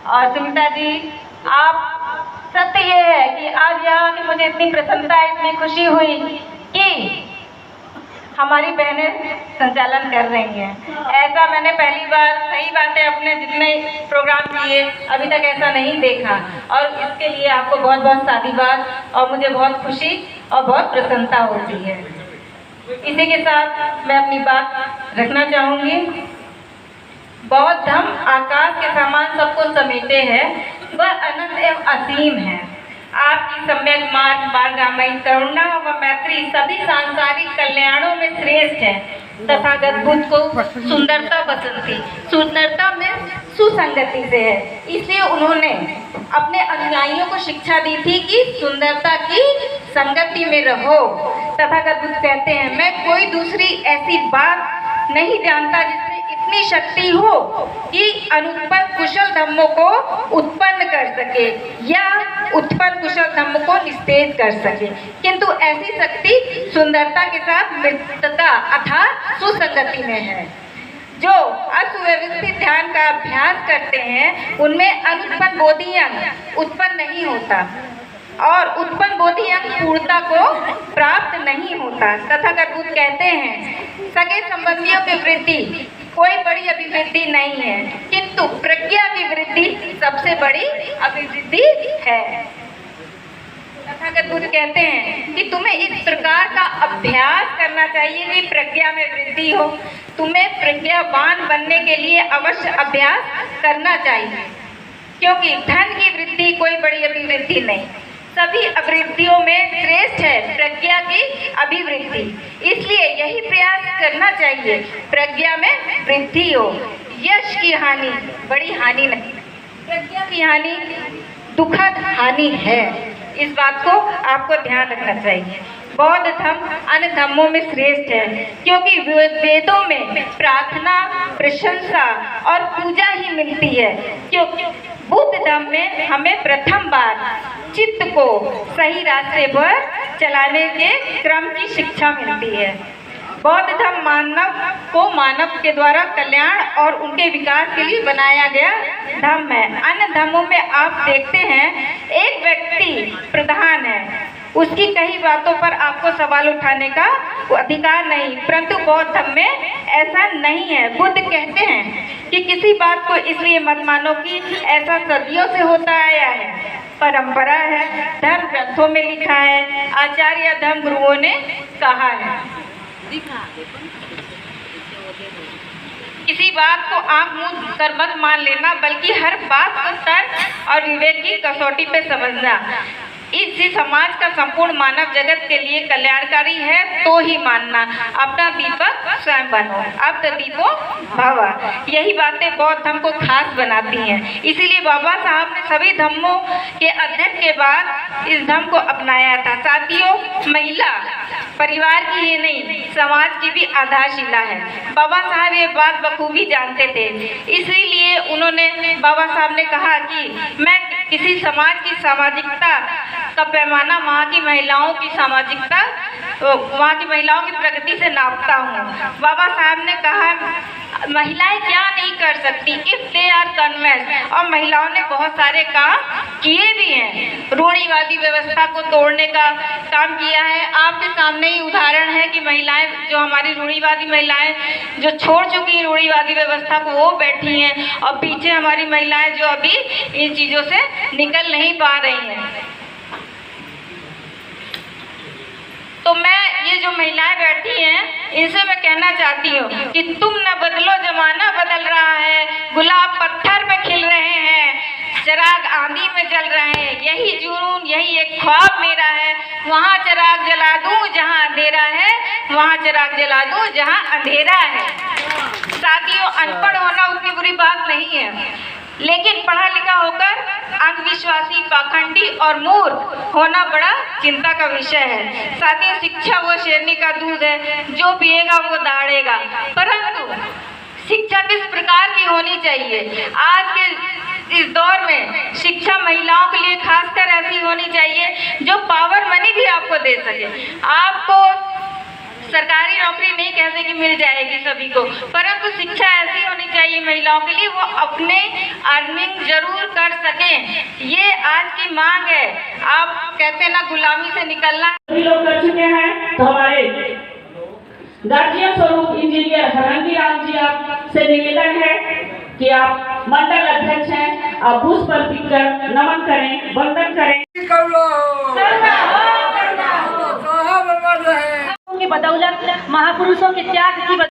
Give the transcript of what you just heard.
और सुमिता जी, आप सत्य ये है कि आज यहाँ की मुझे इतनी प्रसन्नता, इतनी खुशी हुई कि हमारी बहनें संचालन कर रही हैं। ऐसा मैंने पहली बार, सही बात है, अपने जितने प्रोग्राम किए अभी तक ऐसा नहीं देखा, और इसके लिए आपको बहुत बहुत साधुवाद और मुझे बहुत खुशी और बहुत प्रसन्नता होती है। इसी के साथ मैं अपनी बात रखना चाहूँगी। बौद्ध धर्म आकाश के समान सबको समेटे है, वह अनंत एवं असीम है। आपकी सम्यक मार्गमयी करुणा व मैत्री सभी सांसारिक कल्याणों में श्रेष्ठ है। तथागत बुद्ध को सुंदरता पसंद थी, सुंदरता में सुसंगति से है, इसलिए उन्होंने अपने अनुयायियों को शिक्षा दी थी कि सुंदरता की संगति में रहो। तथागत बुद्ध कहते हैं, मैं कोई दूसरी ऐसी बात नहीं जानता जिसमें इतनी शक्ति हो कि अनुत्पन्न कुशल धम्मों को उत्पन्न कर सके या उत्पन्न कुशल धम्म को निस्तेज कर सके, किंतु ऐसी शक्ति सुंदरता के साथ मित्रता अर्थात सुसंगति में है। जो असुव्यवस्थित ध्यान का अभ्यास करते हैं उनमें अनुत्पन्न बोधि अंग उत्पन्न नहीं होता और उत्पन्न बोधि अंग पूर्णता को प्राप्त नहीं होता। तथागत बुद्ध कहते हैं, सगे संबंधियों की वृद्धि कोई बड़ी अभिवृद्धि नहीं है, किंतु प्रज्ञा की वृद्धि सबसे बड़ी अभिवृद्धि है। तथागत बुद्ध कहते हैं कि तुम्हें इस प्रकार का अभ्यास करना चाहिए कि प्रज्ञा में वृद्धि हो। तुम्हें प्रज्ञावान बनने के लिए अवश्य अभ्यास करना चाहिए, क्योंकि धन की वृद्धि कोई बड़ी अभिवृद्धि नहीं, सभी अभिवृद्धियों में श्रेष्ठ है प्रज्ञा की अभिवृद्धि। इसलिए यही प्रयास करना चाहिए, प्रज्ञा में वृद्धि हो। यश की हानि बड़ी हानि नहीं, प्रज्ञा की हानि दुखद हानि है। इस बात को आपको ध्यान रखना चाहिए। बौद्ध धर्म अन्य धर्मों में श्रेष्ठ है, क्योंकि वेदों में प्रार्थना, प्रशंसा और पूजा ही मिलती है। क्योंकि बुद्ध धर्म में हमें प्रथम बार चित्त को सही रास्ते पर चलाने के क्रम की शिक्षा मिलती है। बौद्ध धर्म मानव को मानव के द्वारा कल्याण और उनके विकास के लिए बनाया गया धर्म है। अन्य धर्मों में आप देखते हैं एक व्यक्ति प्रधान है, उसकी कई बातों पर आपको सवाल उठाने का अधिकार नहीं, परंतु बौद्ध धर्म में ऐसा नहीं है। बुद्ध कहते हैं कि किसी बात को इसलिए मत मानो कि ऐसा सदियों से होता आया है, परंपरा है, धर्म ग्रंथों में लिखा है, आचार्य या धर्म गुरुओं ने कहा है। किसी बात को आंख मूंद कर मत मान लेना, बल्कि हर बात को तर्क और विवेक की कसौटी पे समझना। इसी समाज का संपूर्ण मानव जगत के लिए कल्याणकारी है तो ही मानना। अपना दीपक स्वयं बनो, अब तो दीपो भव। यही बातें बौद्ध धर्म को खास बनाती हैं। इसीलिए बाबा साहब ने सभी धर्मों के अध्ययन के बाद इस धर्म को अपनाया था। साथियों, महिला परिवार की ही नहीं, समाज की भी आधारशिला है। बाबा साहब ये बात बखूबी जानते थे, इसीलिए उन्होंने, बाबा साहब ने कहा कि मैं किसी समाज की सामाजिकता का पैमाना वहाँ की महिलाओं की सामाजिकता, वहाँ की महिलाओं की प्रगति से नापता हूँ। बाबा साहब ने कहा महिलाएं क्या नहीं कर सकती इफ दे आर कन्विंस्ड, और महिलाओं ने बहुत सारे काम किए भी हैं। रूढ़िवादी व्यवस्था को तोड़ने का काम किया है। आपके सामने ही उदाहरण है कि महिलाएं, जो हमारी रूढ़िवादी महिलाएं जो छोड़ चुकी हैं रूढ़िवादी व्यवस्था को, वो बैठी हैं, और पीछे हमारी महिलाएं जो अभी इन चीज़ों से निकल नहीं पा रही हैं। तो मैं ये जो महिलाएं बैठी हैं इनसे मैं कहना चाहती हूँ कि तुम न बदलो, जमाना बदल रहा है। गुलाब पत्थर पे खिल रहे हैं, चिराग आंधी में जल रहे हैं। यही जुनून, यही एक ख्वाब मेरा है। वहाँ चिराग जला दूँ जहाँ अंधेरा है, वहाँ चिराग जला दूँ जहाँ अंधेरा है। साथियों, अनपढ़ होना उतनी बुरी बात नहीं है, लेकिन पढ़ा लिखा होकर अंधविश्वासी, पाखंडी और मूर्ख होना बड़ा चिंता का विषय है। साथियों, शिक्षा वो शेरनी का दूध है, जो पिएगा वो दहाड़ेगा। परंतु शिक्षा किस प्रकार की होनी चाहिए? आज के इस दौर में शिक्षा महिलाओं के लिए खासकर ऐसी होनी चाहिए जो पावर मनी भी आपको दे सके। आपको सरकारी नौकरी नहीं कहते कि मिल जाएगी सभी को, परंतु शिक्षा ऐसी होनी चाहिए महिलाओं के लिए वो अपने अर्निंग जरूर कर सकें। ये आज की मांग है। आप कहते ना गुलामी से निकलना सभी लोग कर चुके हैं, तो हमारे गार्जियन स्वरूप इंजीनियर हरंगी राम जी आपसे निवेदन है कि आप मंडल अध्यक्ष हैं, आप बुश पर टिककर नमन करें, वंदन करें। की बदौलत महापुरुषों के त्याग की